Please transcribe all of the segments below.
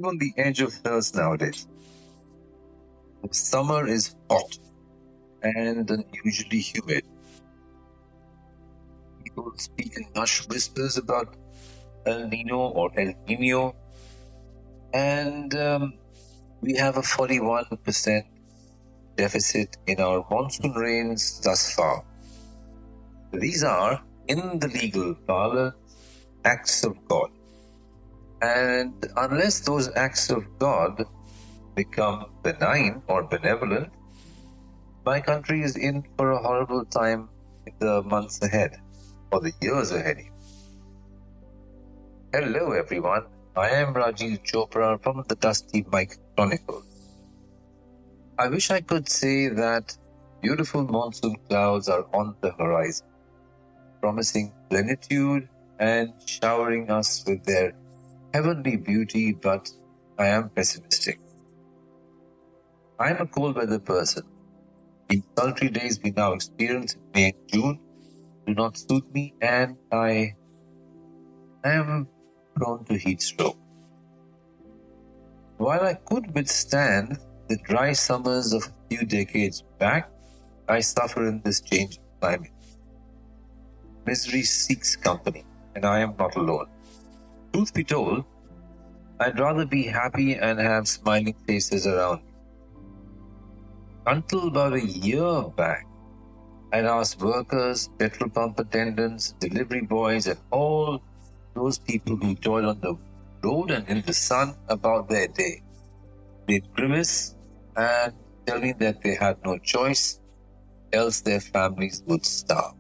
on the edge of thirst nowadays. Summer is hot and unusually humid. People speak in hushed whispers about El Nino or El Nino, and we have a 41% deficit in our monsoon rains thus far. These are, in the legal parlance, acts of God. And unless those acts of God become benign or benevolent, my country is in for a horrible time in the months ahead, or the years ahead. Hello everyone, I am Rajiv Chopra from the Dusty Mike Chronicles. I wish I could say that beautiful monsoon clouds are on the horizon, promising plenitude and showering us with their heavenly beauty, but I am pessimistic. I am a cold weather person. The sultry days we now experience in May and June do not suit me, and I am prone to heat stroke. While I could withstand the dry summers of a few decades back, I suffer in this changing climate. Misery seeks company, and I am not alone. Truth be told, I'd rather be happy and have smiling faces around me. Until about a year back, I'd ask workers, petrol pump attendants, delivery boys, and all those people who toil on the road and in the sun about their day. They'd grimace and tell me that they had no choice, else their families would starve.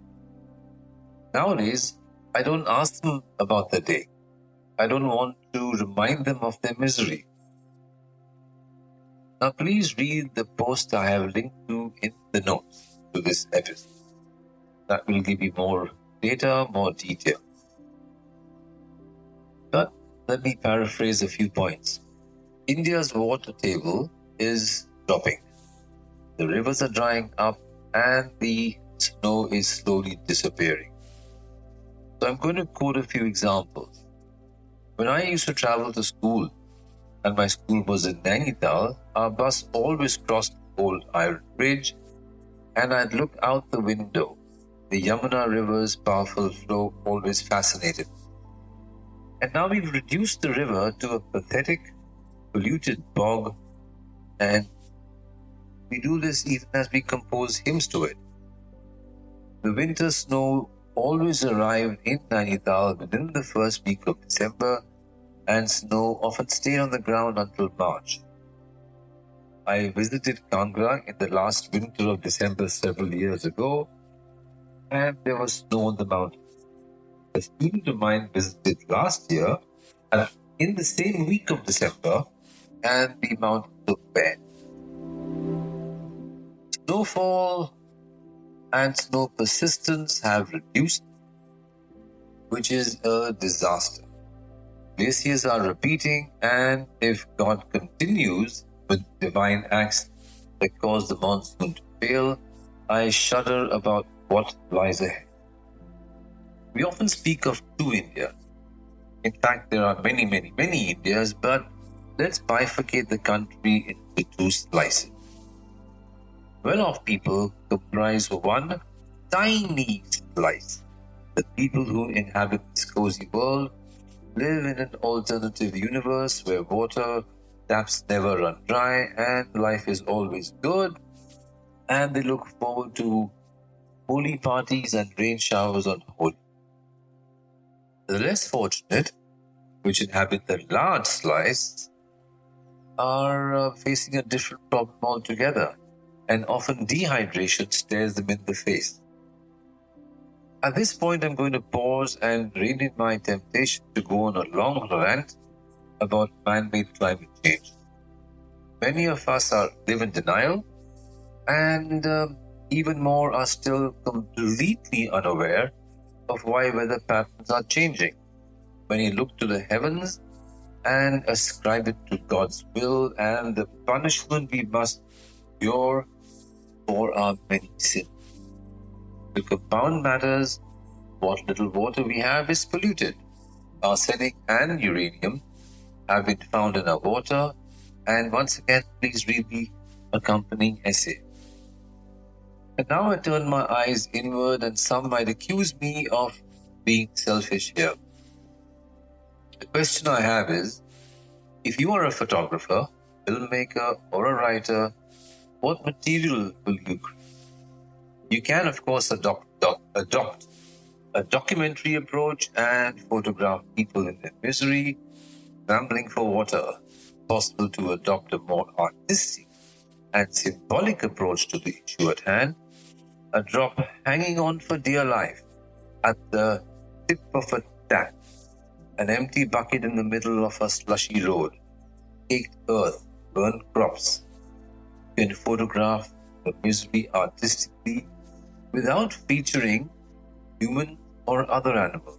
Nowadays, I don't ask them about their day. I don't want to remind them of their misery. Now please read the post I have linked to in the notes to this episode. That will give you more data, more detail. But let me paraphrase a few points. India's water table is dropping. The rivers are drying up and the snow is slowly disappearing. So I'm going to quote a few examples. When I used to travel to school, and my school was in Nainital, our bus always crossed the old iron bridge, and I'd look out the window. The Yamuna River's powerful flow always fascinated me. And now we've reduced the river to a pathetic, polluted bog, and we do this even as we compose hymns to it. The winter snow always arrived in Nainital within the first week of December, and snow often stayed on the ground until March. I visited Kangra in the last winter of December several years ago, and there was snow on the mountain. A student of mine visited last year, and in the same week of December, and the mountain looked bare. Snowfall and snow persistence have reduced, which is a disaster. Glaciers are repeating, and if God continues with divine acts that cause the monsoon to fail, I shudder about what lies ahead. We often speak of two Indias. In fact, there are many Indias, but let's bifurcate the country into two slices. Well-off people comprise one tiny slice. The people who inhabit this cozy world live in an alternative universe where water taps never run dry and life is always good, and they look forward to holy parties and rain showers on Holi. The less fortunate, which inhabit the large slice, are facing a different problem altogether, and often dehydration stares them in the face. At this point, I'm going to pause and rein in my temptation to go on a long rant about man-made climate change. Many of us live in denial, and even more are still completely unaware of why weather patterns are changing. When you look to the heavens and ascribe it to God's will and the punishment we must endure for our many sins. To compound matters, what little water we have is polluted. Arsenic and uranium have been found in our water. And once again, please read the accompanying essay. And now I turn my eyes inward, and some might accuse me of being selfish here. The question I have is, if you are a photographer, filmmaker, or a writer, what material will you create? You can, of course, adopt a documentary approach and photograph people in their misery, scrambling for water. It's possible to adopt a more artistic and symbolic approach to the issue at hand, a drop hanging on for dear life at the tip of a tap, an empty bucket in the middle of a slushy road, caked earth, burnt crops. You can photograph the misery artistically without featuring human or other animal.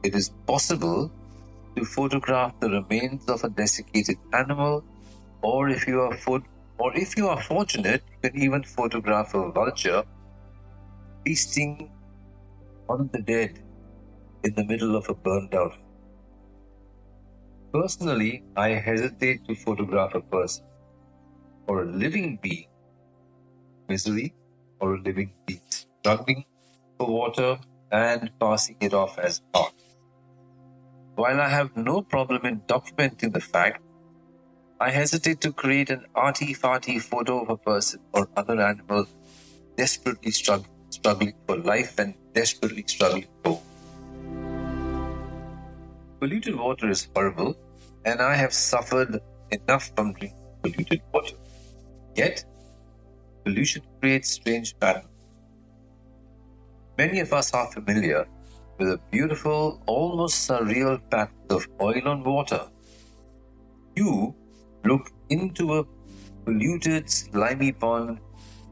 It is possible to photograph the remains of a desiccated animal, or if you are fortunate, you can even photograph a vulture feasting on the dead in the middle of a burned out field. Personally, I hesitate to photograph a person or a living being misery, or a living being struggling for water and passing it off as art. While I have no problem in documenting the fact, I hesitate to create an arty-farty photo of a person or other animal desperately struggling for life and desperately struggling for. Polluted water is horrible, and I have suffered enough from drinking polluted water. Yet, pollution creates strange patterns. Many of us are familiar with a beautiful, almost surreal pattern of oil on water. You look into a polluted, slimy pond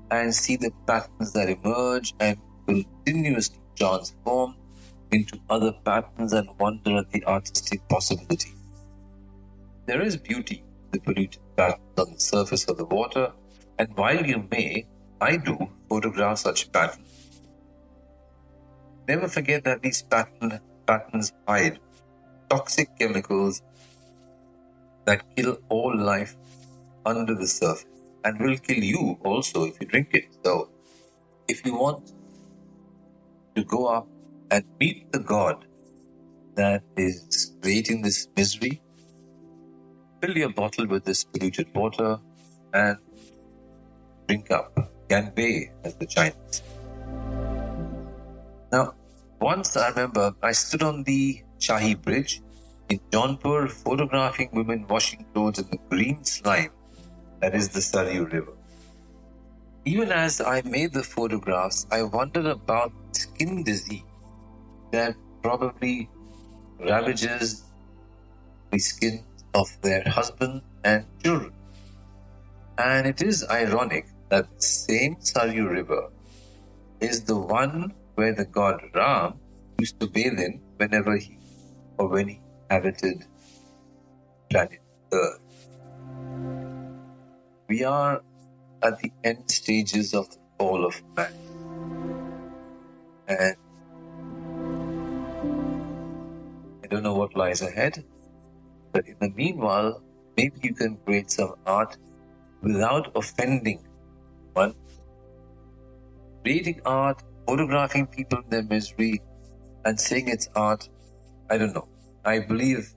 and see the patterns that emerge and continuously transform into other patterns and wonder at the artistic possibility. There is beauty in the polluted patterns on the surface of the water, and while you may, I do, photograph such patterns. Never forget that these patterns hide toxic chemicals that kill all life under the surface and will kill you also if you drink it. So, if you want to go up and meet the God that is creating this misery, fill your bottle with this polluted water and drink up. Ganbei, as the Chinese. Now, once I remember I stood on the Shahi Bridge in Jaunpur photographing women washing clothes in the green slime that is the Saryu River. Even as I made the photographs, I wondered about skin disease that probably ravages the skin of their husband and children. And it is ironic that the same Saryu River is the one where the god Ram used to bathe in when he inhabited planet Earth. We are at the end stages of the fall of man. And I don't know what lies ahead, but in the meanwhile, maybe you can create some art without offending one. Creating art, photographing people in their misery, and saying it's art, I don't know. I believe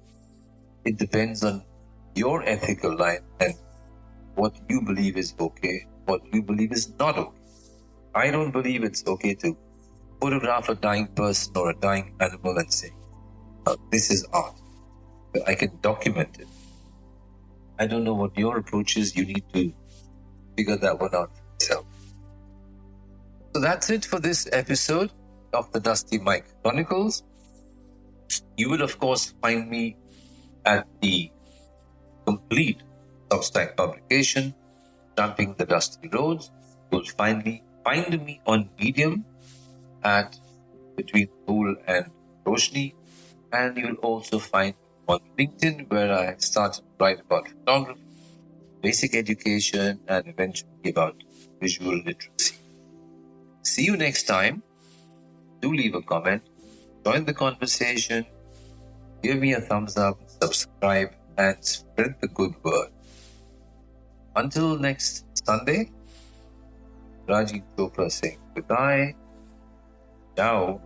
it depends on your ethical line and what you believe is okay, what you believe is not okay. I don't believe it's okay to photograph a dying person or a dying animal and say, this is art. I can document it. I don't know what your approach is. You need to figure that one out for yourself. So that's it for this episode of the Dusty Mike Chronicles. You will, of course, find me at the complete Substack publication, Tramping the Dusty Roads. You'll find me on Medium at Between Pool and Roshni, and you'll also find me on LinkedIn, where I started to write about photography, basic education, and eventually about visual literacy. See you next time. Do leave a comment, join the conversation, give me a thumbs up, subscribe, and spread the good word. Until next Sunday, Rajiv Chopra saying goodbye. Ciao.